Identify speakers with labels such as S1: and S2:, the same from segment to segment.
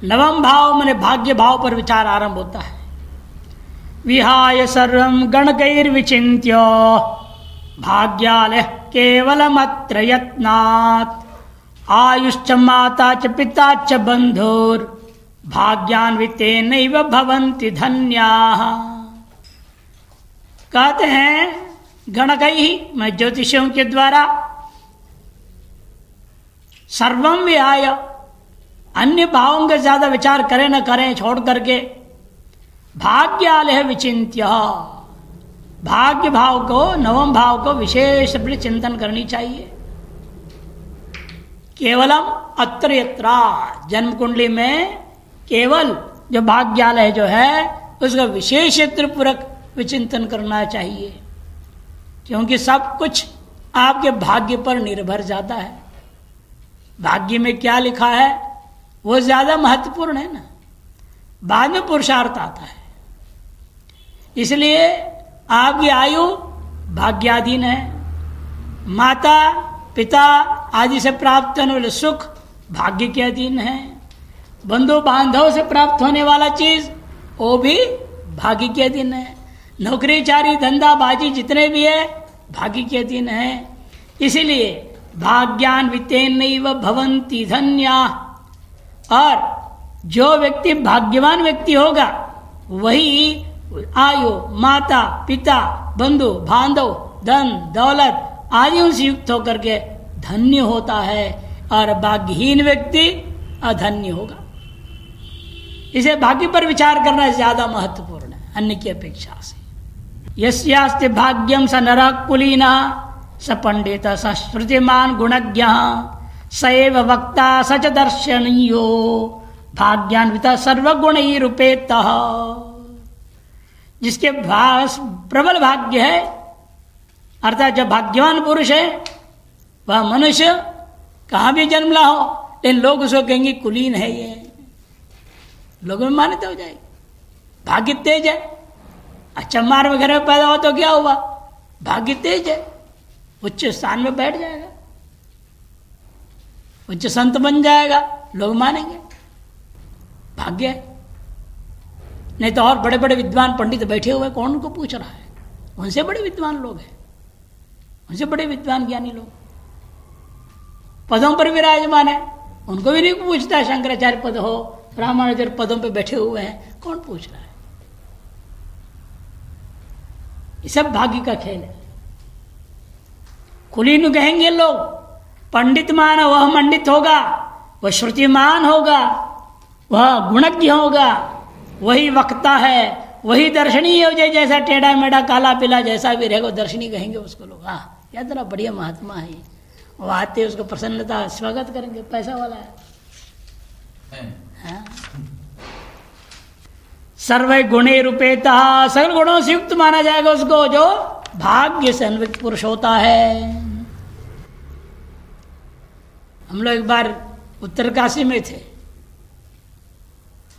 S1: नवम भाव माने भाग्य भाव पर विचार आरंभ होता है। विहाय सर्वं गणकैर्विचिन्त्य भाग्यालय केवलमत्र यत्नात् आयुश्च माता च पिता च बंधुर भाग्यान्वितेनैव भवन्ति धन्याः। कहते हैं गणकैः मैं ज्योतिषियों के द्वारा सर्वम विहाय अन्य भावों के ज्यादा विचार करें न करें छोड़ करके भाग्यालय विचिन्त्य भाग्य भाव को नवम भाव को विशेष अपने चिंतन करनी चाहिए। केवलम अत्र यत्रा जन्म कुंडली में केवल जो भाग्यालय जो है उसका विशेष पूर्वक विचिंतन करना चाहिए, क्योंकि सब कुछ आपके भाग्य पर निर्भर जाता है। भाग्य में क्या लिखा है वो ज्यादा महत्वपूर्ण है ना, बाद में पुरुषार्थ आता है। इसलिए आपकी आयु भाग्याधीन है। माता पिता आदि से प्राप्त होने वाले सुख भाग्य के अधीन है। बंधु बांधव से प्राप्त होने वाला चीज वो भी भाग्य के अधीन है। नौकरी चारी धंधा बाजी जितने भी है भाग्य के अधीन है। इसीलिए भाग्यान्वितेनैव भवन्ति धन्या। और जो व्यक्ति भाग्यवान व्यक्ति होगा वही आयु माता पिता बंधु बांधव धन दौलत आदि उनसे युक्त होकर के धन्य होता है, और भाग्यहीन व्यक्ति अधन्य होगा। इसे भाग्य पर विचार करना ज्यादा महत्वपूर्ण है अन्य की अपेक्षा से। यस्यास्ति भाग्यम स नरः कुलीनः स पंडित स श्रुतिमान गुणज्ञः स एव वक्ता स च दर्शनीयो भाग्यान्वितः सर्वगुणैरुपेतः। जिसके प्रबल भाग्य है अर्थात जो भाग्यवान पुरुष है वह मनुष्य कहाँ भी जन्म ला हो, लेकिन लोग उसको कहेंगे कुलीन है, ये लोगों में मान्यता हो जाएगी। भाग्य तेज है, अच्छा मार वगैरह में पैदा हो तो क्या हुआ, भाग्य तेज है, उच्च स्थान में बैठ जाएगा, उच्च संत बन जाएगा, लोग मानेंगे भाग्य है। नहीं तो और बड़े बड़े विद्वान पंडित बैठे हुए कौन उनको पूछ रहा है, उनसे बड़े विद्वान लोग हैं, उनसे बड़े विद्वान ज्ञानी लोग पदों पर विराजमान है, उनको भी नहीं पूछता। शंकराचार्य पद हो, रामानुजर पदों पे बैठे हुए हैं, कौन पूछ रहा है। ये सब भाग्य का खेल है। कुलीन कहेंगे लोग, पंडित मान वह मंडित होगा, वह श्रुतिमान होगा, वह गुणज्ञ होगा, वही वक्ता है, वही दर्शनीय हो जाए, जैसा टेढ़ा मेढ़ा काला पीला जैसा भी रहेगा दर्शनी कहेंगे उसको लोग। हाँ यार तेरा बढ़िया महात्मा है, वो आते उसको प्रसन्नता स्वागत करेंगे, पैसा वाला है। हाँ? सर्व गुणे रूपेता सकल गुणों से युक्त माना जाएगा उसको जो भाग्य से अन्वित पुरुष होता है। हम लोग एक बार उत्तरकाशी में थे,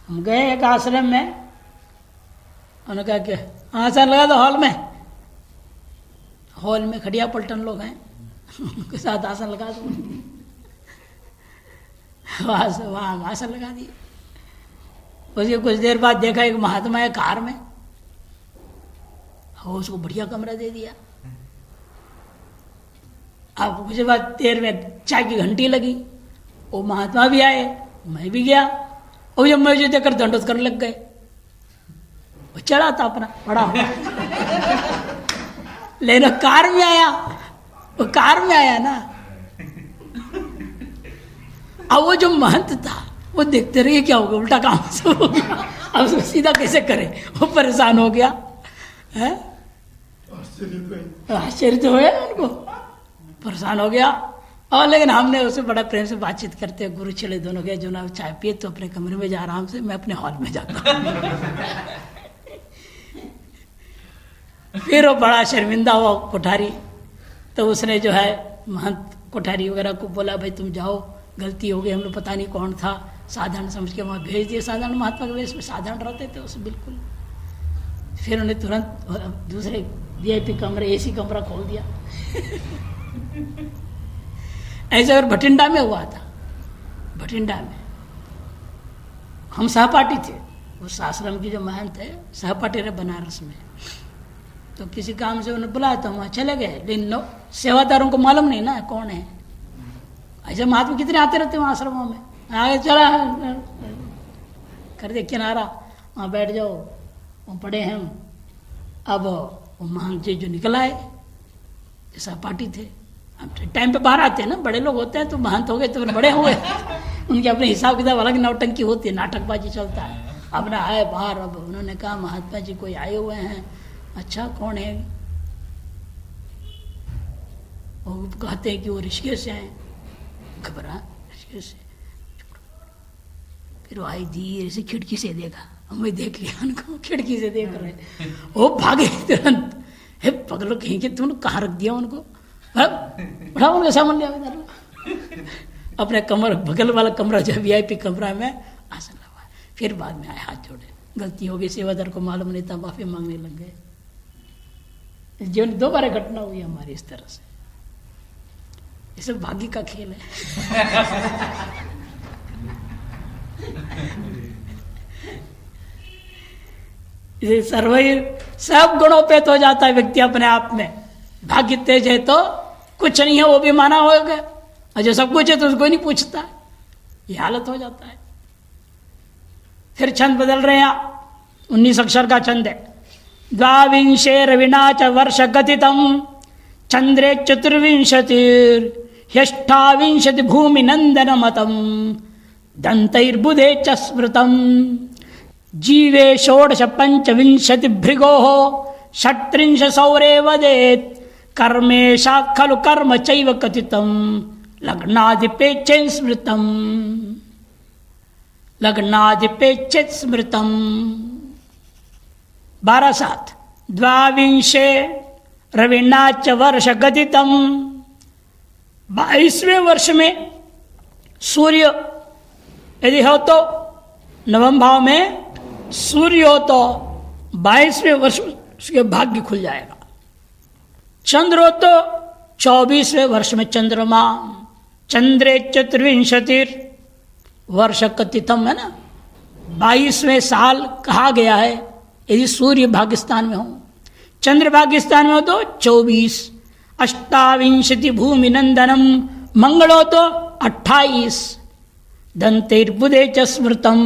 S1: हम गए एक आश्रम में, उन्होंने कहा कि आसन लगा दो हॉल में खड़िया पलटन लोग हैं उनके साथ आसन लगा दो। वहाँ आसन लगा दिए। उसके कुछ देर बाद देखा एक महात्मा है कार में, और उसको बढ़िया कमरा दे दिया। अब कुछ बाद देर में चाय की घंटी लगी, वो महात्मा भी आए, मैं भी गया, और जब मैं देखकर दंडोत करने लग गए। वो चढ़ा था अपना बड़ा लेकिन कार में आया, वो कार में आया ना। अब वो जो महंत था वो देखते रहे क्या होगा, उल्टा काम से हो गया, अब उसको सीधा कैसे करे, वो परेशान हो गया है। आश्चर्य तो हुआ उनको, परेशान हो गया। और लेकिन हमने उससे बड़ा प्रेम से बातचीत करते हैं, गुरु चले दोनों गए, जो ना चाय पिए तो अपने कमरे में जा आराम से, मैं अपने हॉल में जाता हूँ। फिर वो बड़ा शर्मिंदा हुआ कोठारी, तो उसने जो है महंत कोठारी वगैरह को बोला भाई तुम जाओ, गलती हो गई, हम लोग पता नहीं कौन था, साधारण समझ के वहाँ भेज दिए। साधारण महात्मा के वेश में साधारण रहते थे उस बिल्कुल। फिर उन्हें तुरंत दूसरे VIP कमरे AC कमरा खोल दिया। ऐसे और भटिंडा में हुआ था, भटिंडा में हम सहपाठी थे, उस आश्रम की जो महंत है सहपाठी रहे बनारस में, तो किसी काम से उन्हें बुलाया तो हम वहाँ चले गए, लेकिन सेवादारों को मालूम नहीं ना कौन है। ऐसे महात्मा कितने आते रहते वहाँ आश्रमों में, आगे चला कर दे किनारा, वहाँ बैठ जाओ, वहाँ पड़े हैं हम। अब वो महंत जी जो निकल आए, सहपाठी थे, हम टाइम पे बाहर आते हैं ना, बड़े लोग होते हैं तो महंत हो गए तो बड़े हुए, उनके अपने हिसाब किताब अलग नौटंकी होती है, नाटकबाजी चलता है। अब ना आए बाहर, अब उन्होंने कहा महात्मा जी कोई आए हुए हैं। अच्छा कौन है? वो कहते हैं कि वो ऋषिकेश से आए। घबरा, ऋषिकेश से? फिर वो आई धीरे से खिड़की से देखा, हमें देख लिया उनको, खिड़की से देख रहे, वो भागे तुरंत। हे पगलो कहीं के तुमने कहाँ रख दिया उनको? बड़ा उनका सामान लिया इधर, अपने कमर बगल वाला कमरा जो VIP कमरा में आसन लगा। फिर बाद में आए हाथ जोड़े, गलती हो गई, सेवादार को मालूम नहीं था, माफी मांगने लग गए। जीवन 2 बार घटना हुई हमारी इस तरह से। ये सब भाग्य का खेल है। सब गुणों पे तो जाता है व्यक्ति अपने आप में। भाग्य तेज है तो कुछ नहीं है वो भी माना होगा, और जो सब कुछ है तो उसको नहीं पूछता, ये हालत हो जाता है। फिर छंद बदल रहे हैं, 19 अक्षर का छंद है। द्वाविंशे रविना च वर्ष गतितम चंद्रे चतुर्विंशतिर ह्यष्टाविंशति भूमि नंदन मतम दंतैर्बुधे च स्मृतम जीवे षोडश पंचविंशति भृगो षट्त्रिंश सौरे वदेत कर्मेशात् खलु कर्म चैव कथितम लग्नाधिपेच्छेन स्मृतम लग्नाधिपेच्छेन स्मृतम। 12/7 द्वाविंशे रविनाच वर्ष गतितम। 22वें वर्ष में सूर्य यदि हो तो नवम भाव में सूर्य हो तो 22वें वर्ष उसके भाग्य खुल जाएगा। चंद्र हो तो 24वें वर्ष में चंद्रमा। चंद्रे चतुर्विंशतिर वर्ष कथितम है ना, 22वें साल कहा गया है यदि सूर्य भाग्यस्थान में हो। चंद्र भाग्यस्थान में हो तो 24। अष्टाविंशति भूमि नंदनम मंगल हो तो 28। दंतेर्बुधे च स्मृतम।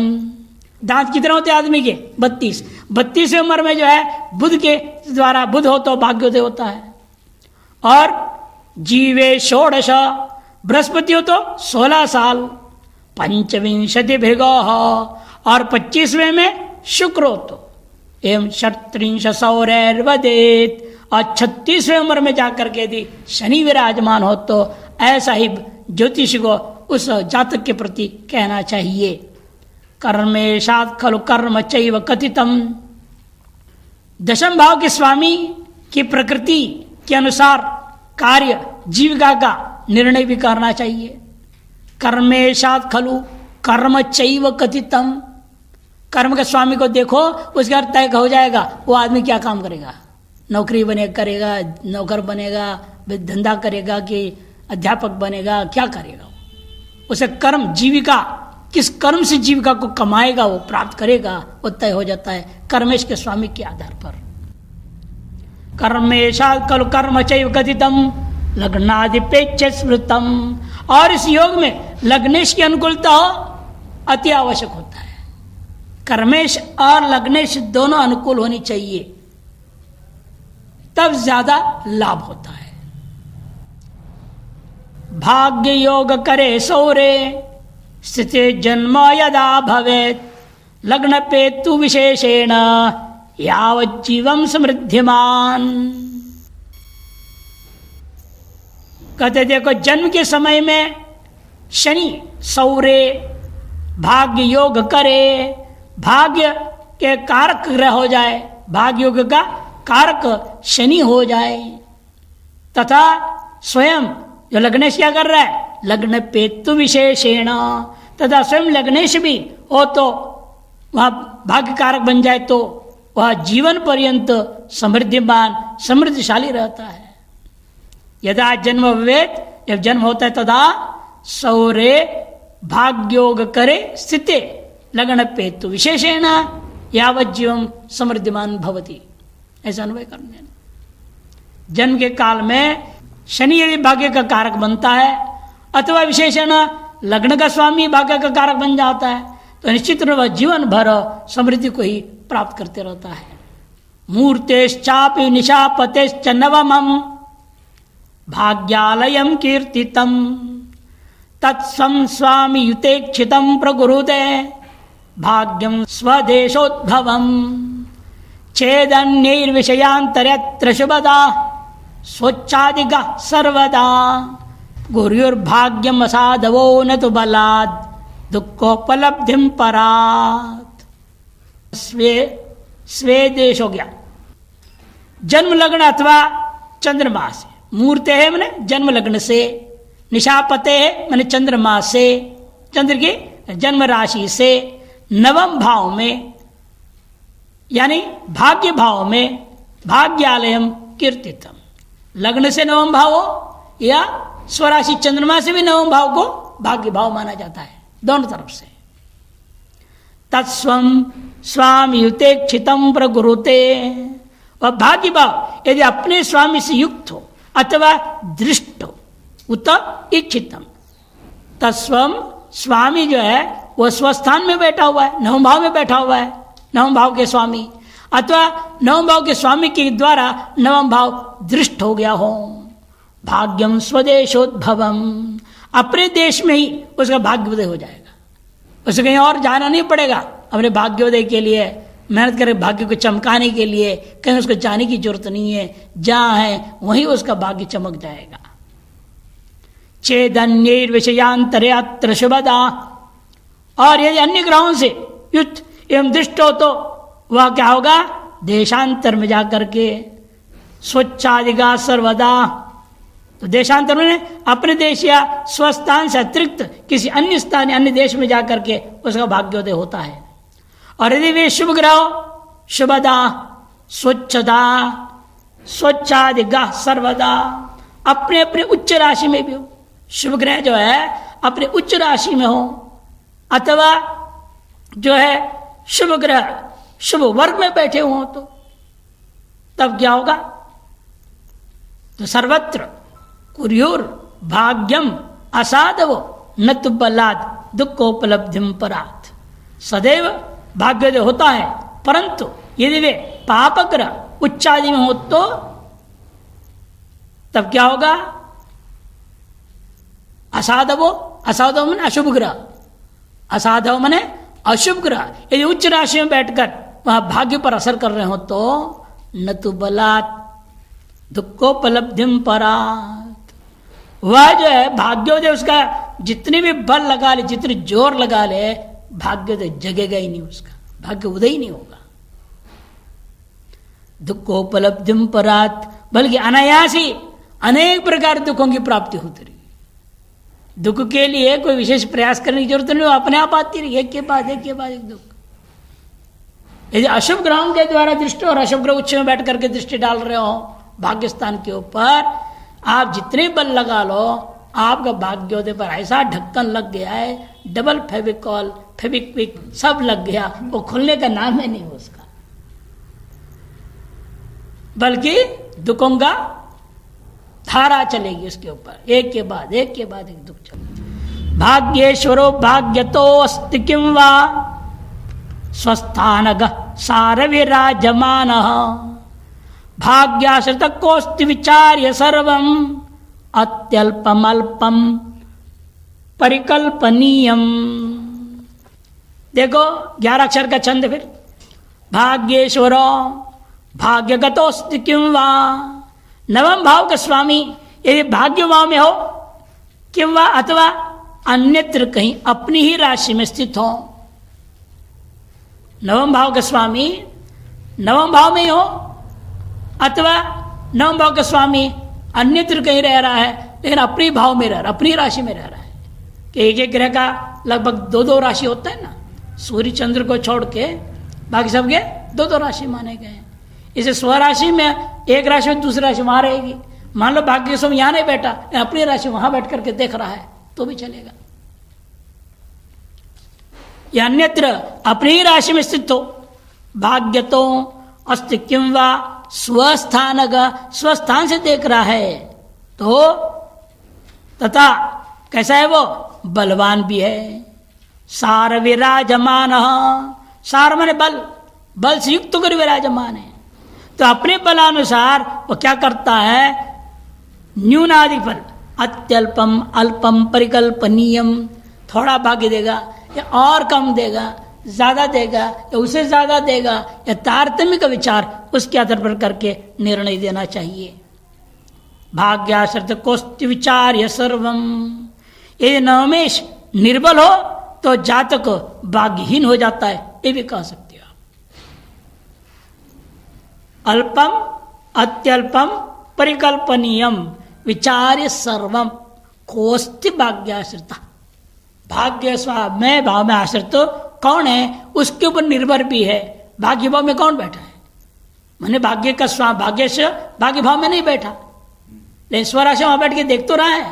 S1: दांत कितने होते आदमी के? 32। 32 उम्र में जो है बुध के द्वारा, बुध हो तो भाग्योदय होता है। और जीवे षोडश, बृहस्पति हो तो 16 साल। पंचविंशति भृगो, और 25वें में शुक्र हो तो एवं षट्त्रिंश सौरैर्वदेत, और 36वें उम्र में जाकर के यदि शनि विराजमान हो तो ऐसा ही ज्योतिष को उस जातक के प्रति कहना चाहिए। कर्मेशात् खलु कर्म चैव कथितम। 10वें भाव के स्वामी की प्रकृति के अनुसार कार्य जीविका का निर्णय भी करना चाहिए। कर्मेशात् खलु कर्म चैव कथितम। कर्म के स्वामी को देखो, उसके बाद तय हो जाएगा वो आदमी क्या काम करेगा। नौकरी करेगा, नौकर बनेगा, धंधा करेगा कि अध्यापक बनेगा, क्या करेगा। उसे कर्म जीविका, किस कर्म से जीविका को कमाएगा, वो प्राप्त करेगा, वो तय हो जाता है कर्मेश के स्वामी के आधार पर। कर्मेशात् खलु कर्म चैव कथितम लग्नाधिपेच्छेन स्मृतम। और इस योग में लग्नेश की अनुकूलता हो अति आवश्यक होता है। कर्मेश और लग्नेश दोनों अनुकूल होनी चाहिए, तब ज्यादा लाभ होता है। भाग्य योग करे सौरे स्थिते जन्म यदा भवेत लग्न पेतु विशेषेण यावज्जीवम समृद्धिमान। कहते देखो जन्म के समय में शनि सौरे भाग्य योग करे, भाग्य के कारक ग्रह हो जाए, भाग्य योग का कारक शनि हो जाए, तथा स्वयं जो लग्नेश क्या कर रहा है, लग्न पेतु विशेषेण, तथा स्वयं लग्नेश भी हो तो वह भाग्य कारक बन जाए तो वह जीवन पर्यंत समृद्धिमान समृद्धशाली रहता है। यदा जन्म भवेत, जब जन्म होता है तदा सौरे भाग्योग करे स्थिते, लगन पेतु विशेषेण यावत जीवम समृद्धिमान भवति, ऐसा अनुभव करने। जन्म के काल में शनि यदि भाग्य का कारक बनता है अथवा विशेषण लग्न का स्वामी भाग्य का कारक बन जाता है तो निश्चित रूप से जीवन भर समृद्धि को ही प्राप्त करते रहता है। मूर्तेश्चापि निशापतेश्च नवमं भाग्यालयं कीर्तितं तत्स्वं स्वामी युतेक्षितं प्रकुरुते भाग्यं स्वदेशोद्भवं चेदन्यैर्विषयान्तरत्र शुभदा स्वच्छादिगा सर्वदा गुरुर्भाग्यम असाधवो न तो बलाद दुखोपलब्धिम परात। स्वे देश हो गया जन्म लग्न अथवा चंद्रमा से, मूर्ते है मैंने जन्म लग्न से, निशापते है मैंने चंद्रमा से, चंद्र की जन्म राशि से, नवम भाव में यानी भाग्य भाव में भाग्यालयम कीर्तितम, लग्न से नवम भाव हो या स्वराशि चंद्रमा से भी नवम भाव को भाग्य भाव माना जाता है, दोनों तरफ से। तत्स्वम स्वामी युतेक्षितम प्रकुरुते, वह भाग्य भाव यदि अपने स्वामी से युक्त हो अथवा दृष्ट हो उत इच्छितम, तत्स्वम स्वामी जो है वह स्वस्थान में बैठा हुआ है, नवम भाव में बैठा हुआ है, नवम भाव के स्वामी, अथवा नवम भाव के स्वामी के द्वारा नवम भाव दृष्ट हो गया हो। भाग्यम स्वदेशोद्भवम, अपने देश में ही उसका भाग्योदय हो जाएगा, उसे कहीं और जाना नहीं पड़ेगा। अपने भाग्योदय के लिए मेहनत करे, भाग्य को चमकाने के लिए कहीं उसको जाने की जरूरत नहीं है, जहां है वहीं उसका भाग्य चमक जाएगा। चेदन्यैर विषयांतरे अत्र शुभदा, और यदि अन्य ग्रहों से युक्त एवं दृष्ट हो तो वह क्या होगा, देशांतर में जाकर के स्वच्छादिगा सर्वदा, तो देशांतर में अपने देश या स्वस्थान से अतिरिक्त किसी अन्य स्थान अन्य देश में जाकर के उसका भाग्योदय होता है। और यदि वे शुभ ग्रह शुभदा स्वच्छता स्वच्छादिगा सर्वदा, अपने अपने उच्च राशि में भी हो, शुभ ग्रह जो है अपने उच्च राशि में हो अथवा जो है शुभ ग्रह शुभ वर्ग में बैठे हो तो तब क्या होगा, तो सर्वत्र कुर्युर भाग्यम असाधवो न तो बलाद दुखोपलब्धिम परात, सदैव भाग्योदय होता है, परंतु यदि वे पापग्रह उच्चादि में हो तो तब क्या होगा, असाधवो, असाधव माने अशुभ ग्रह, असाधव माने अशुभ ग्रह यदि उच्च राशि में बैठकर वहां भाग्य पर असर कर रहे हो तो न तो बलात् दुखोपलब्धिम परात, वह जो है भाग्योदय उसका जितने भी बल लगा ले, जितने जोर लगा ले, भाग्योदय जगेगा ही नहीं, उसका भाग्य उदय ही नहीं होगा। दुखोपलब्धिम परात, बल्कि अनायास ही अनेक प्रकार दुखों की प्राप्ति होती रही। दुख के लिए कोई विशेष प्रयास करने की जरूरत नहीं, वो अपने आप आती रही, एक के बाद एक दुख। यदि अशुभ ग्रहों के द्वारा दृष्टि और अशुभ ग्रह उच्च में बैठ करके दृष्टि डाल रहे हो भाग्यस्थान के ऊपर, आप जितने बल लगा लो आपका भाग्योदय पर ऐसा ढक्कन लग गया है, डबल फेविकॉल फेविक्विक सब लग गया, वो खुलने का नाम है नहीं उसका, बल्कि दुखों का धारा चलेगी उसके ऊपर, एक के बाद एक दुख चलेगा। भाग्येश्वरो भाग्यतो अस्ति किं वा स्वस्थानग सारविराजमानः भाग्याश्रित कोस्ति विचार्य सर्वं अत्यल्पमल्पम परिकल्पनीयम। देखो 11 अक्षर का छंद, फिर भाग्येश्वरो भाग्यगतोस्ति किं वा, नवम भाव का स्वामी यदि भाग्य भाव में हो किंवा अथवा अन्यत्र कहीं अपनी ही राशि में स्थित हो, नवम भाव का स्वामी नवम भाव में ही हो अथवा नवम भाव का स्वामी अन्यत्र कहीं रह रहा है लेकिन अपनी भाव में रह रहा, अपनी राशि में रह रहा है, कि एक ग्रह का लगभग 2 राशि होता है ना, सूर्य चंद्र को छोड़ के बाकी सबके 2 राशि माने गए हैं। इसे स्वराशि में एक राशि में दूसरी राशि वहां रहेगी, मान लो भाग्य स्वामी यहां नहीं बैठा, अपनी राशि वहां बैठ करके देख रहा है तो भी चलेगा। या अन्यत्र अपनी ही राशि में स्थित हो, भाग्य तो अस्ति किम वा स्वस्थान स्वस्थान से देख रहा है तो तथा कैसा है वो बलवान भी है। सार विराजमान, सार माने बल, बल से युक्त होकर विराजमान है। तो अपने बलानुसार वो क्या करता है, न्यूनादि फल अत्यल्पम अल्पम परिकल्पनीयम, थोड़ा भाग्य देगा या और कम देगा, ज्यादा देगा या उसे ज्यादा देगा, या तारतम्य का विचार उसके आधार पर करके निर्णय देना चाहिए। भाग्याश्रित कोस्ति विचार या सर्वम, ये नवमेश निर्बल हो तो जातक भाग्यहीन हो जाता है, ये भी कह सकते हो। अल्पम अत्यल्पम परिकल्पनीयम विचार्य सर्वम कोस्ति भाग्याश्रिता, भाग्य में भाव में आश्रित तो कौन है उसके ऊपर निर्भर भी है। भाग्य भाव में कौन बैठा है, मैंने भाग्य का भाग्य से भाग्य भाव में नहीं बैठा, लेकिन स्वराशि वहां बैठ के देख तो रहा है।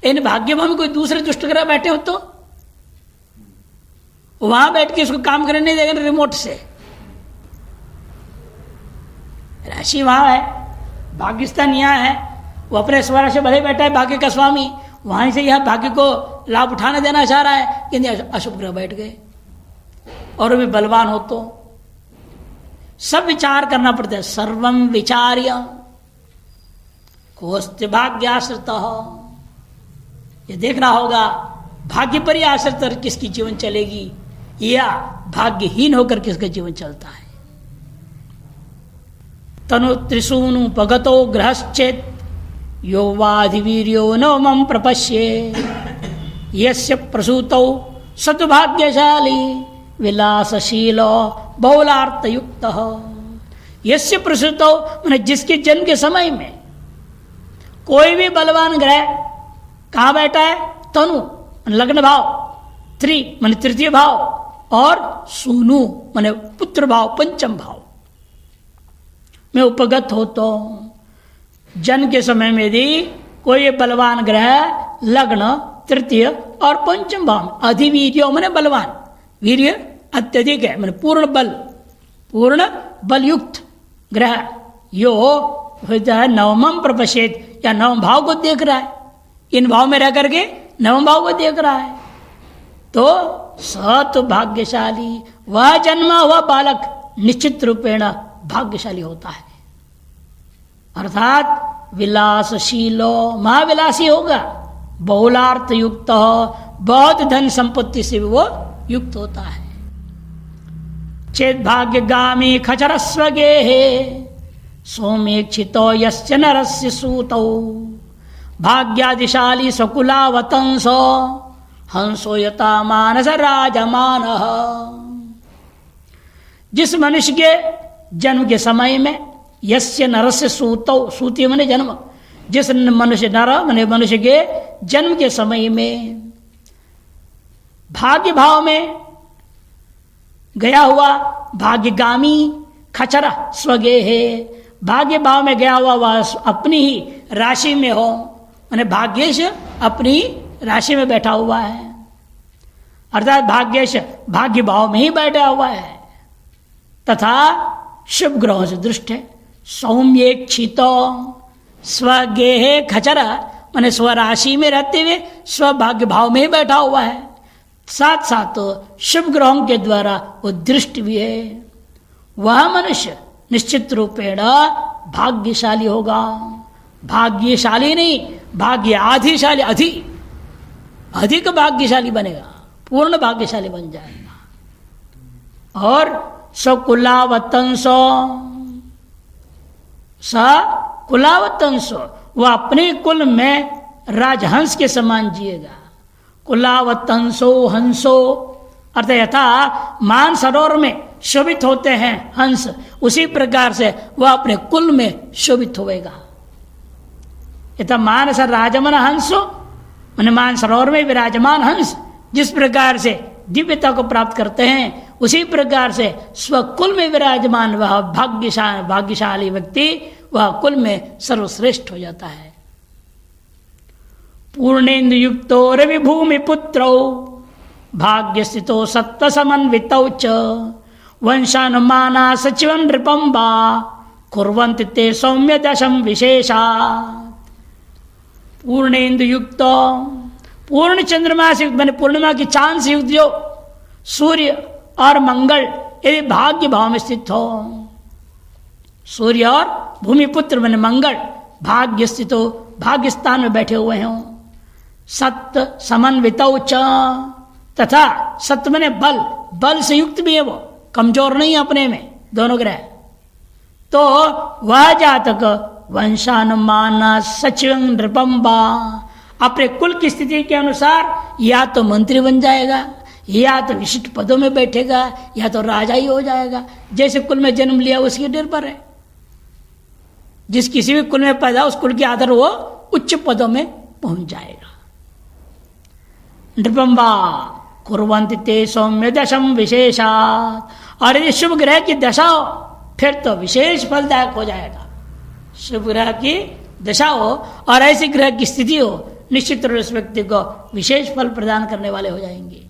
S1: लेकिन भाग्य भाव में कोई दूसरे दुष्ट ग्रह बैठे हो तो वहां बैठ के उसको काम करने नहीं देगा रिमोट से। राशि वहां है, भाग्यस्थान यहाँ है, वो अपने स्वराशि भले बैठा है भाग्य का स्वामी, वहां से यह भाग्य को लाभ उठाने देना चाह रहा है, कि अशुभ ग्रह बैठ गए और भी बलवान हो तो सब विचार करना पड़ता है। सर्वम विचार्य कोस्ति भाग्याश्रित, ये देखना होगा भाग्य पर ही आश्रित किसकी जीवन चलेगी या भाग्यहीन होकर किसका जीवन चलता है। तनु त्रिसूनु भगतो ग्रहश्चेत यो वाधिवीर्यो नवमं प्रपश्ये यस्य प्रसूतौ सद्भाग्यशाली विलासशीलो बहुलार्थयुक्तः। यस्य प्रसूतौ माने जिसके जन्म के समय में कोई भी बलवान ग्रह कहाँ बैठा है, तनु लग्न भाव, त्रि माने तृतीय भाव, और सूनु माने पुत्र भाव पंचम भाव में उपगत हो तो जन्म के समय में यदि कोई बलवान ग्रह लग्न तृतीय और पंचम भाव में अधिवीर्यो माने बलवान, वीर्य अत्यधिक है माने पूर्ण बल युक्त ग्रह यो नवमम प्रपश्येत या नवम भाव को देख रहा है, इन भाव में रह करके नवम भाव को देख रहा है, तो सत भाग्यशाली, वह जन्मा हुआ बालक निश्चित रूपेण भाग्यशाली होता है। अर्थात विलासशीलो महाविलासी होगा, बहुलार्थ युक्त, बहुत धन संपत्ति से वो युक्त होता है। चेत भाग्यगामी खचरस्वगे सोमेक्षितो यस्य नरस्य सूतौ भाग्यादिशाली सकुलावतंसो हंसो यता मानस राजमान। जिस मनुष्य के जन्म के समय में यस्य नरस्य सूतौ, सूती माने जन्म, जिस मनुष्य नर माने मनुष्य के जन्म के समय में भाग्य भाव में गया हुआ भाग्यगामी खचरा स्वगे है, भाग्य भाव में गया हुआ वह अपनी ही राशि में हो, माने भाग्येश अपनी राशि में बैठा हुआ है, अर्थात भाग्येश भाग्य भाव में ही बैठा हुआ है तथा शुभ ग्रहों से दृष्ट है। सौम्येक्षितो स्वगेहे खचरा माने स्वराशि में रहते हुए स्वभाग्य भाव में ही बैठा हुआ है, साथ साथ शुभ ग्रहों के द्वारा वो दृष्ट भी है। वह मनुष्य निश्चित रूपेण भाग्यशाली होगा, भाग्यशाली नहीं भाग्य आधिशाली, अधिक भाग्यशाली बनेगा, पूर्ण भाग्यशाली बन जाएगा। और सकुलावतंसो, कुलावतंसो वह अपने कुल में राजहंस के समान जिएगा। कुलावतंसो हंसो अर्थात यथा मान सरोवर में शोभित होते हैं हंस, उसी प्रकार से वह अपने कुल में शोभित होएगा। यथा मानस राजमन हंसो मैंने मान सरोवर में विराजमान हंस जिस प्रकार से दिव्यता को प्राप्त करते हैं, उसी प्रकार से स्वकुल में विराजमान वह भाग्यशाली व्यक्ति वह कुल में सर्वश्रेष्ठ हो जाता है। पूर्णेन्दु युक्तो रवि भूमि पुत्रो भाग्य स्थितो सत्व समन्वितौ च वंशानुमाना सचिवं नृपम्बा कुर्वन्ति ते सौम्य दशम विशेषा। पूर्णेन्दु युक्त, पूर्ण चंद्रमा से युक्त मैंने पूर्णिमा की चांद से युक्त जो सूर्य और मंगल यदि भाग्य भाव में स्थित हो, सूर्य और भूमिपुत्र मैंने मंगल भाग्य स्थित हो, भाग्य स्थान में बैठे हुए हों, सत्य समन्वितौ च, तथा सत्य मैंने बल, बल से युक्त भी है, वो कमजोर नहीं है अपने में दोनों ग्रह, तो वह जातक वंशानुमान सचिव नृपम्बा अपने कुल की स्थिति के अनुसार या तो मंत्री बन जाएगा, या तो विशिष्ट पदों में बैठेगा, या तो राजा ही हो जाएगा। जैसे कुल में जन्म लिया उसके निर्भर है, जिस किसी भी कुल में पैदा उस कुल के आधार वो उच्च पदों में पहुंच जाएगा। नृपम्बा कुर्वन्ति ते सौम्य दशम विशेषात्, और यदि शुभ ग्रह की दशा हो फिर तो विशेष फलदायक हो जाएगा। शुभ ग्रह की दशा हो और ऐसी ग्रह की स्थिति हो, निश्चित रूप से व्यक्ति को विशेष फल प्रदान करने वाले हो जाएंगे।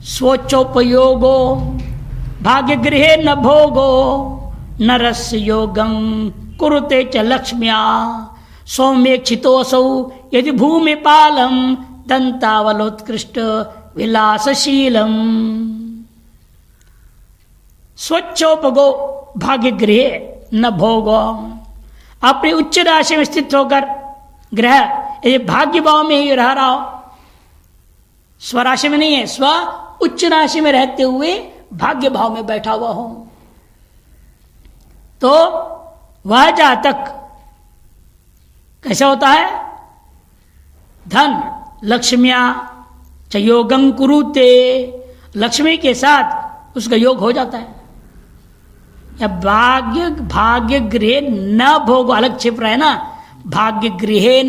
S1: स्वोच्चोपयोगो भाग्य गृहे न भोगो नरस्य योगं कुरुते च लक्ष्म्या सौम्येक्षितोऽसौ यदि भूमिपालं दंतावलोत्कृष्ट विलासशीलम। स्वच्छोपगो भाग्य गृह न भोगो, अपनी उच्च राशि में स्थित होकर ग्रह यदि भाग्य भाव में ही रह रहा हो, स्वराशि में नहीं है, स्व उच्च राशि में रहते हुए भाग्य भाव में बैठा हुआ हो, तो वह जातक कैसे होता है? धन लक्ष्म्या च योगं कुरुते, लक्ष्मी के साथ उसका योग हो जाता है। या भाग्य गृहे न भोग, अलग छिप रहा है ना, भाग्य गृहे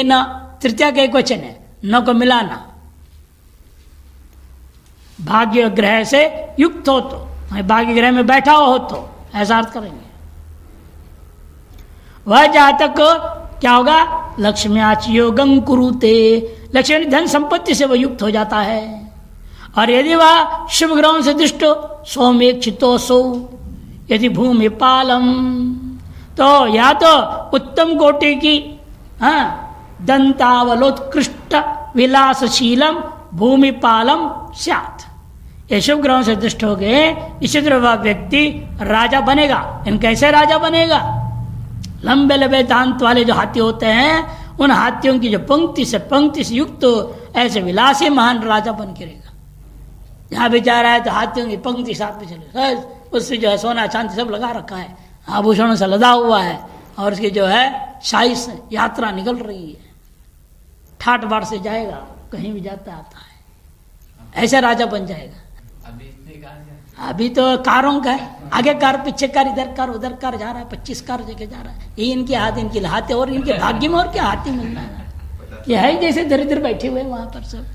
S1: न तृतीया का एक वचन है, न को मिलाना, भाग्य ग्रह से युक्त हो तो, भाग्य ग्रह में बैठा हो तो ऐसा अर्थ करेंगे। वह जातक क्या होगा? लक्ष्म्याच योगं कुरुते, लक्ष्मी धन संपत्ति से वह युक्त हो जाता है। और यदि वह शुभ ग्रहों से दृष्ट सौम्येक्षितोऽसौ यदि भूमि पालम, तो या तो उत्तम कोटि की दंतावलोत्कृष्ट विलासशीलम भूमिपालम स्यात्, ये शुभ ग्रहों से दृष्ट हो गए, निश्चित रूप से व्यक्ति राजा बनेगा। इन कैसे राजा बनेगा? लंबे लंबे दांत वाले जो हाथी होते हैं, उन हाथियों की जो पंक्ति से युक्त ऐसे विलासी महान राजा बन के रहेगा। जहां भी जा रहा है तो हाथियों की पंक्ति साथ में चले, उससे जो है सोना चांदी सब लगा रखा है, आभूषणों से लदा हुआ है, और उसकी जो है शाही से यात्रा निकल रही है, ठाट बाट से जाएगा, कहीं भी जाता आता है, ऐसा राजा बन जाएगा। अभी तो कारों का है, आगे कार पीछे कार, इधर कार उधर कार जा रहा है, 25 कार जगह जा रहा है। ये इनके हाथ इनकी लाते, और इनके भाग्य में और क्या हाथी मिलना है? ये है जैसे दरिद्र बैठे हुए हैं वहां पर, सब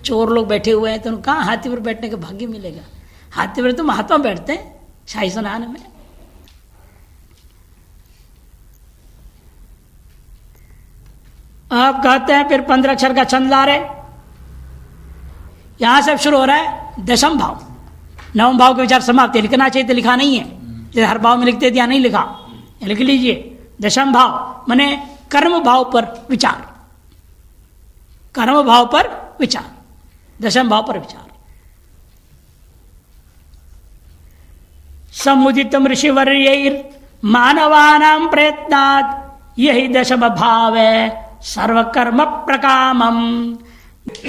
S1: चोर लोग बैठे हुए हैं, तो कहाँ हाथी पर बैठने का भाग्य मिलेगा? हाथी पर तो महात्मा बैठते हैं शाही स्नान में। आप कहते हैं फिर 15 अक्षर का छंद ला रहे, यहां से शुरू हो रहा है दशम भाव, नवम भाव के विचार समाप्त। लिखना चाहिए तो लिखा नहीं है, जैसे हर भाव में लिखते थे या नहीं लिखा, लिख लीजिए। दशम भाव माने कर्म भाव पर विचार, कर्म भाव पर विचार, दशम भाव पर विचार। समुदितम ऋषिवर्यैर् मानवानां प्रयत्नात् यही दशम भाव है सर्वकर्म प्रकामम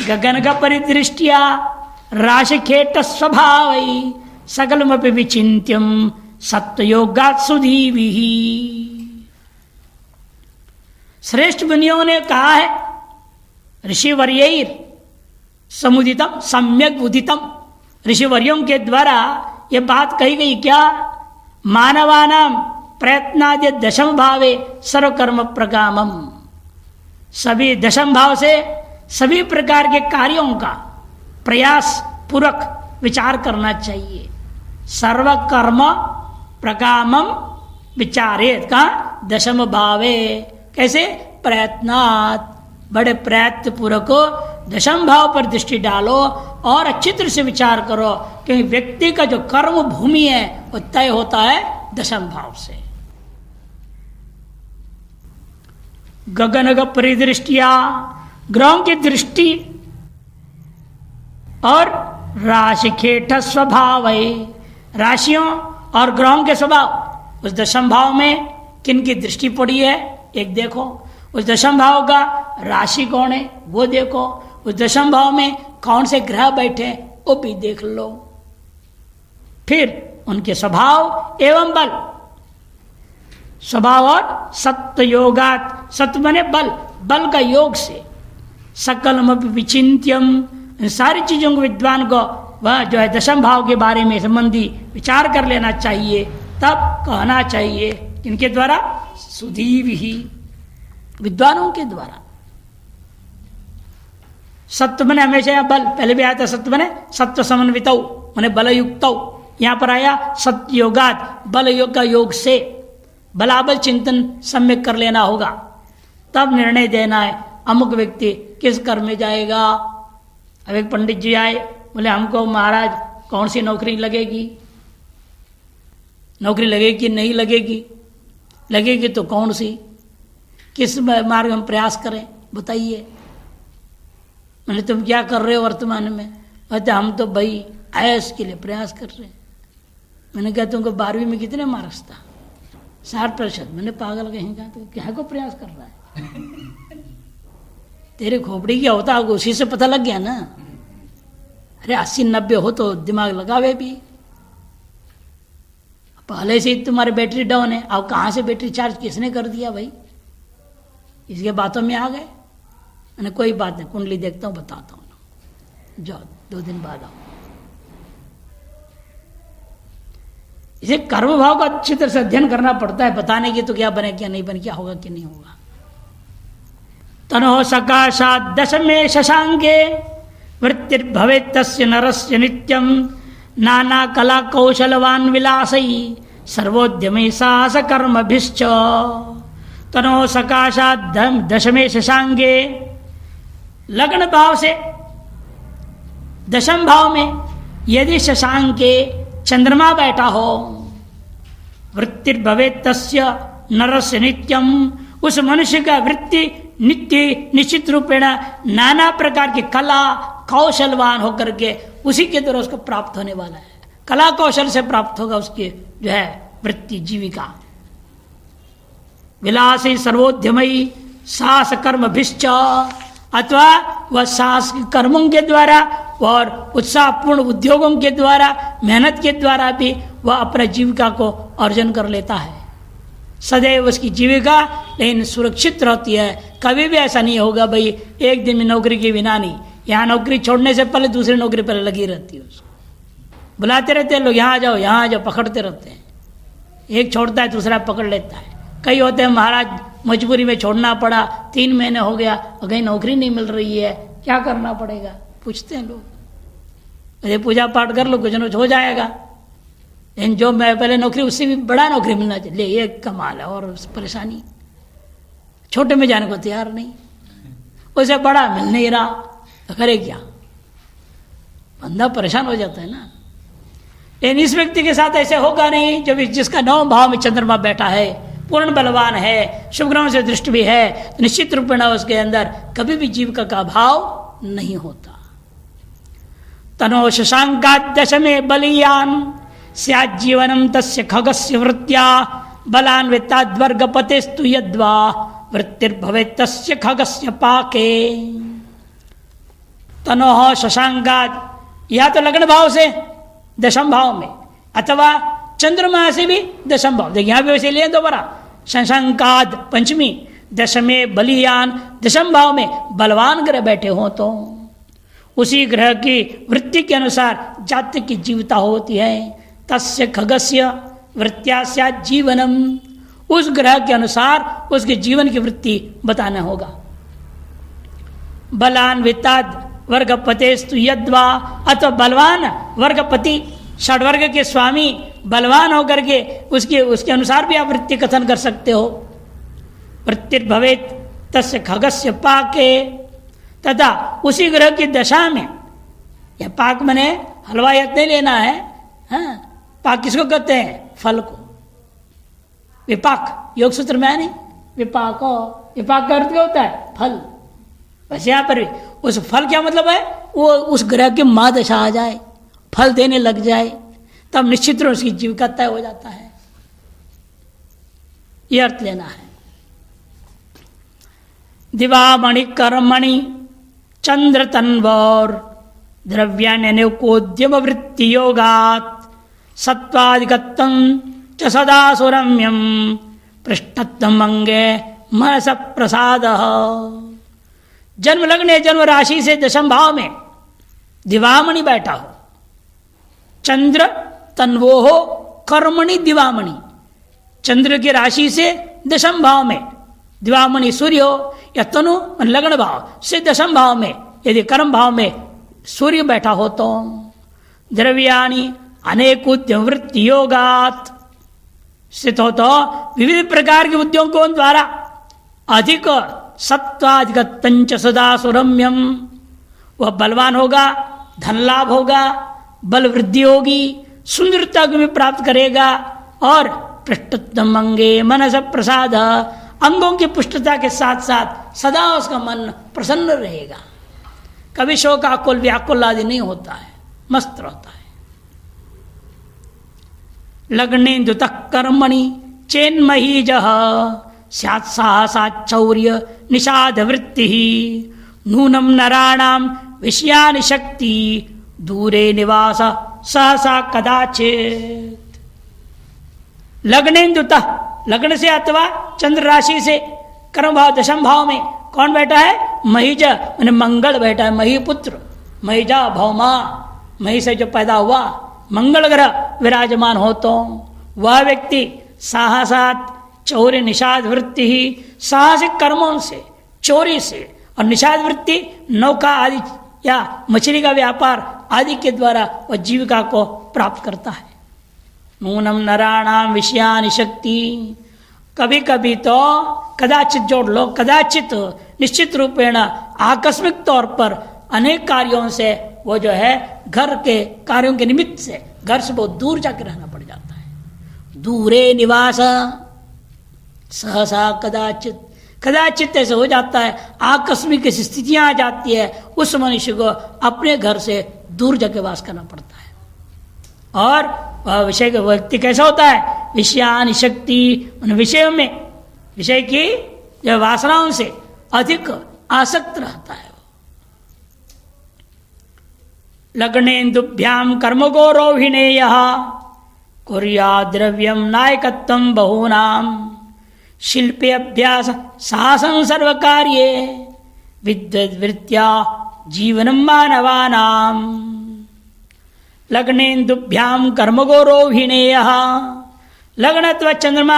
S1: गगन का परिदृष्टिया राशिखेट स्वभावै सकलमपि विचिन्त्यम सत्वयोगात् सुधीभिः। श्रेष्ठ मुनियों ने कहा है, ऋषिवर्यैर् समुदितम सम्यक उदितम, ऋषिवर्यों के द्वारा ये बात कही गई क्या? मानवानाम प्रयत्नाद्य दशम भावे सर्वकर्म प्रकामम, सभी दशम भाव से सभी प्रकार के कार्यों का प्रयास पूर्वक विचार करना चाहिए। सर्वकर्म प्रकामम विचारेत का दशम भावे, कैसे? प्रयत्नात्, बड़े प्रयत्न पूर्वक दशम भाव पर दृष्टि डालो और अच्छी तरह से विचार करो, क्योंकि व्यक्ति का जो कर्म भूमि है वो तय होता है दशम भाव से। गगन परिदृष्टिया, ग्रहों की दृष्टि और राशि खेट स्वभाव, राशियों और ग्रहों के स्वभाव, उस दशम भाव में किन की दृष्टि पड़ी है एक देखो, उस दशम भाव का राशि कौन है वो देखो, उस दशम भाव में कौन से ग्रह बैठे वो भी देख लो, फिर उनके स्वभाव एवं बल, स्वभाव और सत्य योगात, सत्य बने बल, बल का योग से सकलम विचिंत्यम, इन सारी चीजों को विद्वान को वह जो है दशम भाव के बारे में संबंधी विचार कर लेना चाहिए, तब कहना चाहिए किनके द्वारा, सुधीव ही, विद्वानों के द्वारा। सत्य बने हमेशा या बल, पहले भी आया था सत्य बने सत्य समन्वित मैंने बल युक्त, यहां पर आया सत्य योगात, बल योग का योग से बलाबल चिंतन सम्यक कर लेना होगा, तब निर्णय देना है अमुक व्यक्ति किस कर्म में जाएगा। अब एक पंडित जी आए, बोले हमको महाराज कौन सी नौकरी लगेगी, नौकरी लगेगी कि नहीं लगेगी, लगेगी तो कौन सी, किस मार्ग में प्रयास करें बताइए। मैंने तुम क्या कर रहे हो वर्तमान में, कहते हम तो भाई आयस के लिए प्रयास कर रहे हैं। मैंने कहा तुमको 12वीं में कितने मार्क्स था, 60%। मैंने पागल कहेंगे तो क्या को प्रयास कर रहा है, तेरे खोपड़ी क्या होता है उसी से पता लग गया ना। अरे 80-90 हो तो दिमाग लगावे भी, पहले से ही तुम्हारी बैटरी डाउन है, अब कहाँ से बैटरी चार्ज किसने कर दिया भाई, इसके बातों में आ गए। मैंने कोई बात नहीं, कुंडली देखता हूँ बताता हूँ, जाओ 2 दिन बाद आओ। इसे कर्म भाव का अच्छी तरह से अध्ययन करना पड़ता है, बताने की तो क्या बने क्या नहीं बने, क्या होगा क्या नहीं होगा। तनो सकाशात् दशमे शशांके वृत्तिर्भवे तस्य नरस्य नित्यम नाना कला कौशलवान विलासई सर्वोद्यमे साहस कर्मभिश्च। तनो सकाशात् दशमे शशांके, लग्न भाव से दशम भाव में यदि शशांक के चंद्रमा बैठा हो, वृत्तिर्भवे तस्य नरस्य नित्यम, उस मनुष्य का वृत्ति नित्य निश्चित रूपेण नाना प्रकार की कला कौशलवान होकर के उसी के द्वारा उसको प्राप्त होने वाला है। कला कौशल से प्राप्त होगा उसकी जो है वृत्ति जीविका। विलासी सर्वोद्यमयी साहस कर्म भिश्च, अथवा वह साहस कर्मों के द्वारा और उत्साहपूर्ण उद्योगों के द्वारा मेहनत के द्वारा भी वह अपने जीविका को अर्जन कर लेता है। सदैव उसकी जीविका लेकिन सुरक्षित रहती है, कभी भी ऐसा नहीं होगा भाई एक दिन में नौकरी के बिना नहीं। यहाँ नौकरी छोड़ने से पहले दूसरी नौकरी पर लगी रहती है, उसको बुलाते रहते हैं लोग, यहाँ आ जाओ पकड़ते रहते हैं, एक छोड़ता है दूसरा पकड़ लेता है। कई होते हैं महाराज मजबूरी में छोड़ना पड़ा, 3 महीने हो गया और कहीं नौकरी नहीं मिल रही है, क्या करना पड़ेगा, पूछते हैं लोग। अरे पूजा पाठ कर लो कुछ न हो जाएगा, लेकिन जो मैं पहले नौकरी उससे भी बड़ा नौकरी मिलना चाहिए, ये कमाल है और परेशानी, छोटे में जाने को तैयार नहीं, उसे बड़ा मिल नहीं रहा तो करे क्या, बंदा परेशान हो जाता है ना। लेकिन इस व्यक्ति के साथ ऐसे होगा नहीं, जब जिसका 9 भाव में चंद्रमा बैठा है, पूर्ण बलवान है, शुभ ग्रहों से दृष्टि भी है, तो निश्चित रूप में उसके अंदर कभी भी जीविका का भाव नहीं होता। तनो शशांकात् दशमे बलीयान स्यात् जीवनम तस्य खगस्य वृत्त्या बलान्विताद्वर्गपतेस्तु यद्वा वृत्तिर्भवेत् तस्य खगस्य पाके। तनो शशांकात्, या तो लग्न भाव से दशम भाव में, अथवा चंद्रमा से भी दशम भाव। देखिए यहाँ भी वैसे लिए दोबारा, शशांकाद पंचमी, दशमे बलियान, दशम भाव में बलवान ग्रह बैठे हो तो उसी ग्रह की वृत्ति के अनुसार जाति की जीविता होती है। तस्य खगस्य वृत्त्या स्यात् जीवनम, उस ग्रह के अनुसार उसके जीवन की वृत्ति बताना होगा। बलान्विताद वर्गपतेस्तु यद्वा, अथवा बलवान वर्गपति षड्वर्ग के स्वामी बलवान होकर के उसके अनुसार भी आप वृत्ति कथन कर सकते हो। वृत्तिर्भवेत् तस्य खगस्य पाके, तथा उसी ग्रह की दशा में, यह पाक मने हलवायत नहीं लेना है, हाँ, पाक किसको कहते हैं? फल को। विपाक योग सूत्र में है नहीं, विपाको, विपाक का अर्थ क्या होता है? फल। बस यहां पर भी उस फल क्या मतलब है? वो उस ग्रह की महादशा आ जाए, फल देने लग जाए, तब निश्चित रूप से उसकी जीविका तय हो जाता है। यह अर्थ लेना है। दिवामणि कर्मणि चंद्र तन्वोर द्रव्यान्यनेकोद्यम वृत्ति योगात् सत्वादिकत्वं च सदा सुरम्यम पृष्ठत्वं अंगे मनस प्रसाद। जन्म लग्न जन्म राशि से दशम भाव में दिवामणि बैठा हो, चंद्र तन्वो हो कर्मणि दिवामणि, चंद्र की राशि से दशम भाव में दिवामणि सूर्य हो, या तनु लग्न भाव से दशम भाव में यदि कर्म भाव में सूर्य बैठा हो तो द्रव्याणि अनेकोद्यम वृत्ति योगात स्थित हो तो विविध प्रकार के उद्योगों द्वारा अधिक सत्वाधिक सदा सुरम्यम, वह बलवान होगा, धन लाभ होगा, बल वृद्धि होगी, सुंदरता को भी प्राप्त करेगा, और पृष्ठतम अंगे मनस प्रसाद, अंगों की पुष्टता के साथ साथ सदा उसका मन प्रसन्न रहेगा, कभी शोक आकुल व्याकुल आदि नहीं होता है, मस्त रहता है। लग्नेन्दुतः कर्मणि चेन्महीजः स्यात् साहसाच्चौर्य निषाद वृत्ति नूनम नराणाम विषयानि शक्ति दूरे निवास सहसा कदाचित। लग्नेन्दुतः, लग्न से अथवा चंद्र राशि से कर्म भाव दशम भाव में कौन बैठा है? महीज मैंने मंगल बैठा है, मही पुत्र, महीजा भौमा, मही से जो पैदा हुआ मंगल ग्रह विराजमान हो तो वह व्यक्ति साहसात चौर्य निषाद वृत्ति ही, साहसिक कर्मों से, चोरी से और निषाद वृत्ति नौका आदि या मछली का व्यापार आदि के द्वारा वह जीविका को प्राप्त करता है। नूनम नराणाम विषयानि शक्ति, कभी कभी तो कदाचित जोड़ लो, कदाचित निश्चित रूपेण आकस्मिक तौर पर अनेक कार्यों से वो जो है घर के कार्यों के निमित्त से घर से बहुत दूर जाकर रहना पड़ जाता है। दूरे निवास सहसा कदाचित, कदाचित ऐसे हो जाता है, आकस्मिक ऐसी स्थितियां आ जाती है, उस मनुष्य को अपने घर से दूर जाकर वास करना पड़ता है। और वह विषय का व्यक्ति कैसा होता है? विषयानि शक्ति, उन विषयों में, विषय की जो वासनाओं से अधिक आसक्त रहता है। लग्नेन्दुभ्याम कर्मगो रोहिणेयः कुर्यात् द्रव्यम नायकत्वं बहूनां शिल्पे अभ्यास साहसं सर्वकार्ये विद्वद्वृत्त्या जीवनं मानवानां। लग्नेन्दुभ्याम कर्मगो रोहिणेयः, लग्न अथवा चंद्रमा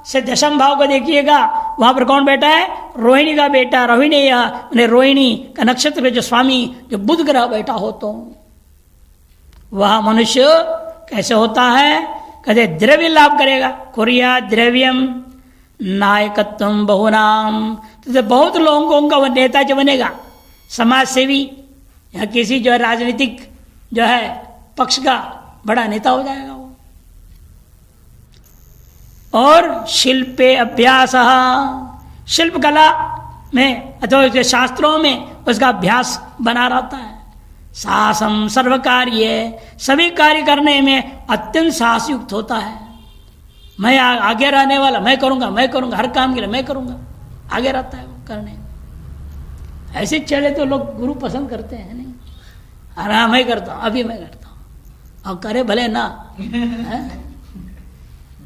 S1: से दशम भाव को देखिएगा, वहां पर कौन बैठा है? रोहिणी का बेटा, रोहिणेय मैंने रोहिणी का नक्षत्र में जो स्वामी जो बुध ग्रह बैठा हो तो वह मनुष्य कैसे होता है? कहते द्रव्य लाभ करेगा। कुर्या द्रव्यम नायकत्वम बहुनाम, तो बहुत लोगों का वह नेता जो बनेगा, समाज सेवी या किसी जो है राजनीतिक जो है पक्ष का बड़ा नेता हो जाएगा वो। और शिल्पे अभ्यास, शिल्प कला में अथवा शास्त्रों में उसका अभ्यास बना रहता है। साहसम सर्व कार्य, सभी कार्य करने में अत्यंत साहस युक्त होता है। मैं आगे रहने वाला, मैं करूंगा, मैं करूंगा, हर काम के लिए मैं करूंगा, आगे रहता है वो करने। ऐसे चले तो लोग गुरु पसंद करते हैं नहीं? अरे मैं करता हूं, अभी मैं करता हूं, और करे भले ना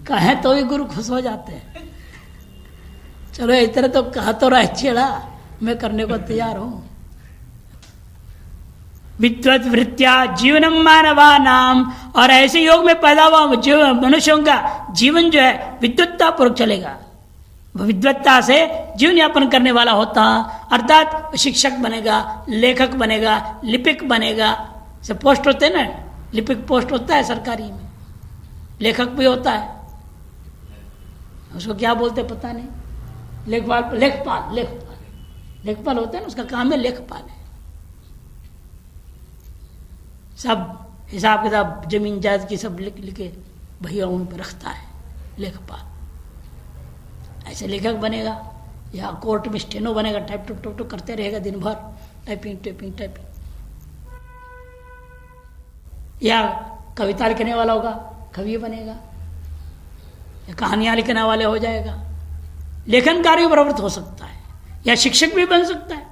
S1: कहे तो भी गुरु खुश हो जाते हैं। चलो इतना तो कहा तो रहा छेड़ा, मैं करने को तैयार हूं। विद्वत वृत्त्या जीवनम मानवानाम, और ऐसे योग में पैदा हुआ जो मनुष्यों का जीवन जो है विद्वत्ता पूर्वक चलेगा, विद्वत्ता से जीवन यापन करने वाला होता, अर्थात शिक्षक बनेगा, लेखक बनेगा, लिपिक बनेगा। सब पोस्ट होते हैं ना, लिपिक पोस्ट होता है सरकारी में, लेखक भी होता है, उसको क्या बोलते पता नहीं, लेखपाल, लेखपाल, लेखपाल लेखपाल होता है ना, उसका काम है लेखपाल है। सब हिसाब किताब जमीन जायदाद की सब लिख लिखे भैया उन पर रखता है लेखपाल। ऐसे लेखक बनेगा या कोर्ट में स्टेनो बनेगा, टाइप टुक टुक टुक करते रहेगा दिन भर, टाइपिंग टाइपिंग टाइपिंग। या कविता लिखने वाला होगा, कवि बनेगा, या कहानियां लिखने वाले हो जाएगा, लेखन कार्य प्रवृत्त हो सकता है, या शिक्षक भी बन सकता है,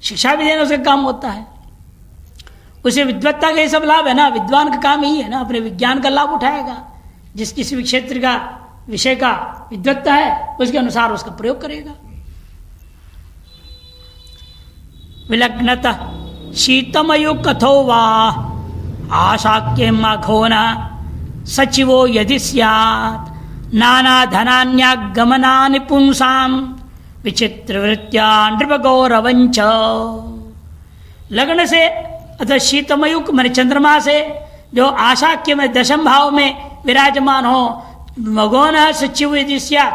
S1: शिक्षा भी देना उसका काम होता है। उसे विद्वत्ता का ये सब लाभ है ना, विद्वान का काम ही है ना, अपने विज्ञान का लाभ उठाएगा। जिस किसी भी क्षेत्र का विषय का विद्वत्ता है उसके अनुसार उसका प्रयोग करेगा। विलग्नतः शीतमयु कथो वा आशाक्य मघो न सचिवो यदि स्यात् नाना धनान्यागमनानि पुंसां विचित्र वृत्त्या नृपगौरवंच। लग्न से अतः शीतमयुक मन चंद्रमा से जो आशाक्य में दशम भाव में विराजमान हो, मगोन सचिव यदि स्यात्,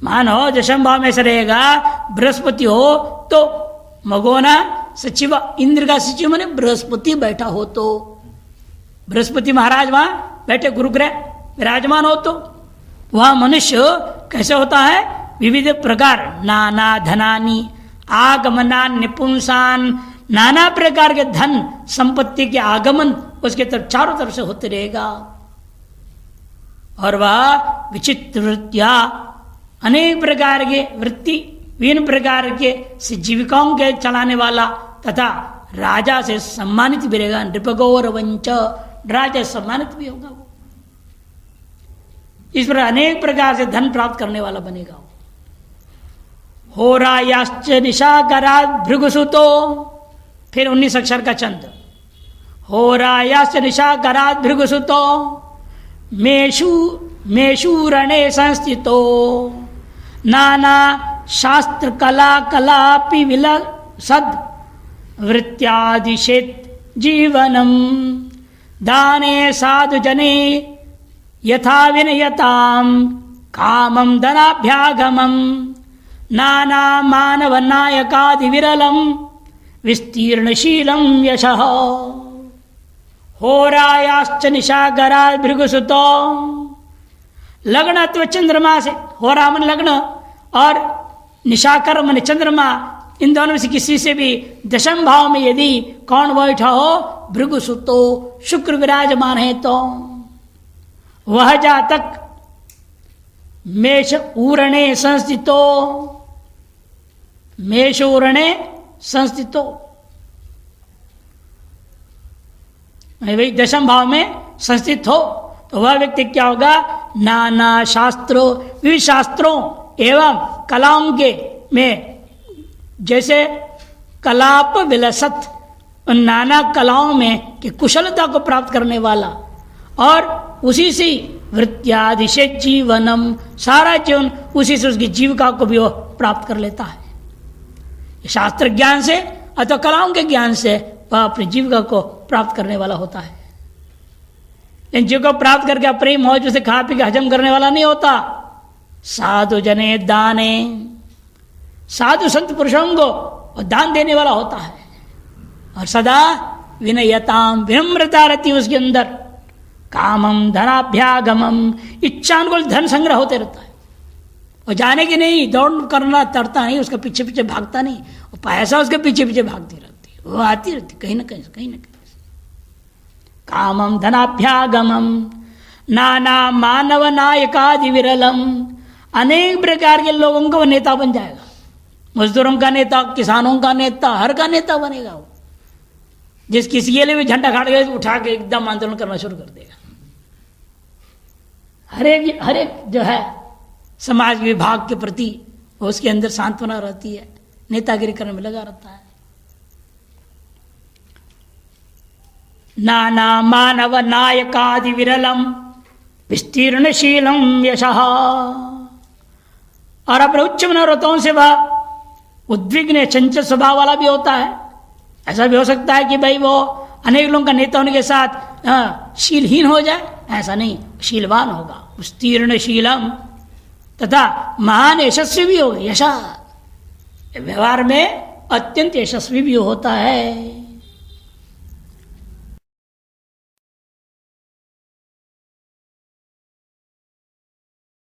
S1: मान हो दशम भाव में से रहेगा, बृहस्पति हो तो मगोना सचिव, इंद्र का सचिव माने बृहस्पति बैठा हो तो, बृहस्पति महाराज वहां बैठे गुरुग्रह विराजमान हो तो वह मनुष्य कैसे होता है, विविध प्रकार नाना धनानी आगमनान निपुंसान, नाना प्रकार के धन संपत्ति के आगमन उसके तरफ चारों तरफ से होते रहेगा। और वह विचित्र वृत्तिया, अनेक प्रकार के वृत्ति, विभिन्न प्रकार के जीविकाओं के चलाने वाला तथा राजा से सम्मानित भी रहेगा। नृपगौरवंच, राजा सम्मानित भी होगा वो, इस पर अनेक प्रकार से धन प्राप्त करने वाला बनेगा। होरायाश्च निशाकरात् भृगुसुतो, फिर 19 अक्षर का चंद्र, होरायाश्च निशाकरात् भृगुसुतो मेषूरणे संस्थितो नाना शास्त्र कला कलापि विलसद् वृत्त्यादिशेत् जीवनम दाने साधु जने यथा विनयताम कामम धनाभ्यागमम नाना मानव नायकादि विरलम विस्तीर्णशीलम यशः। होरायाश्च निशाकरात् भृगुसुतो, लग्न चंद्रमा से, होरा मन लग्न और निशाकर मन चंद्रमा, इन दोनों में से किसी से भी दशम भाव में यदि कौन बैठा हो, भृगुसुतो शुक्र विराजमान है तो वह जातक मेष ऊरणे संस्थितो, मेष ऊरणे संस्थितो, वही दशम भाव में संस्थित हो तो वह व्यक्ति क्या होगा, नाना शास्त्रों, विविध शास्त्रों एवं कलाओं के में जैसे कलाप विलसत, उन नाना कलाओं में कि कुशलता को प्राप्त करने वाला, और उसी से वृत्त्यादिशे जीवनम, सारा जीवन उसी से उसकी जीविका को भी वो प्राप्त कर लेता है। शास्त्र ज्ञान से अथवा कलाओं के ज्ञान से वह अपनी जीविका को प्राप्त करने वाला होता है। इन जीव को प्राप्त करके अपनी मौज से खा पी के हजम करने वाला नहीं होता। साधु जने दाने, साधु संत पुरुषों को दान देने वाला होता है, और सदा विनयताम, विनम्रता रहती है उसके अंदर। कामम धनाभ्यागमम, इच्छानुकूल धन संग्रह होते रहता है। वो जाने की नहीं, दौड़ करना तरता नहीं, उसके पीछे पीछे भागता नहीं, वो पैसा उसके पीछे पीछे भागती रहती है, वो आती रहती कहीं ना कहीं कहीं ना कहीं। कामम धनाभ्यागमम नाना मानव नायकादि विरलम, अनेक प्रकार के लोगों का वो नेता बन जाएगा। मजदूरों का नेता, किसानों का नेता, हर का नेता बनेगा वो। जिस किसी के लिए भी झंडा खाड़ के उठा के एकदम आंदोलन करना शुरू कर देगा। हर एक जो है समाज विभाग के प्रति उसके अंदर सांत्वना रहती है, नेतागिरी करने में लगा रहता है। नाना मानव नायकादि विरलम विस्तीर्णशीलम यशः, और अपने उच्च मनोरथों से वह उद्विग्न चंचल स्वभाव वाला भी होता है। ऐसा भी हो सकता है कि भाई वो अनेक लोगों का नेता होने के साथ शीलहीन हो जाए, ऐसा नहीं, शीलवान होगा। विस्तीर्णशीलम तथा महान यशस्वी भी होगा। यशा व्यवहार में अत्यंत यशस्वी भी होता है।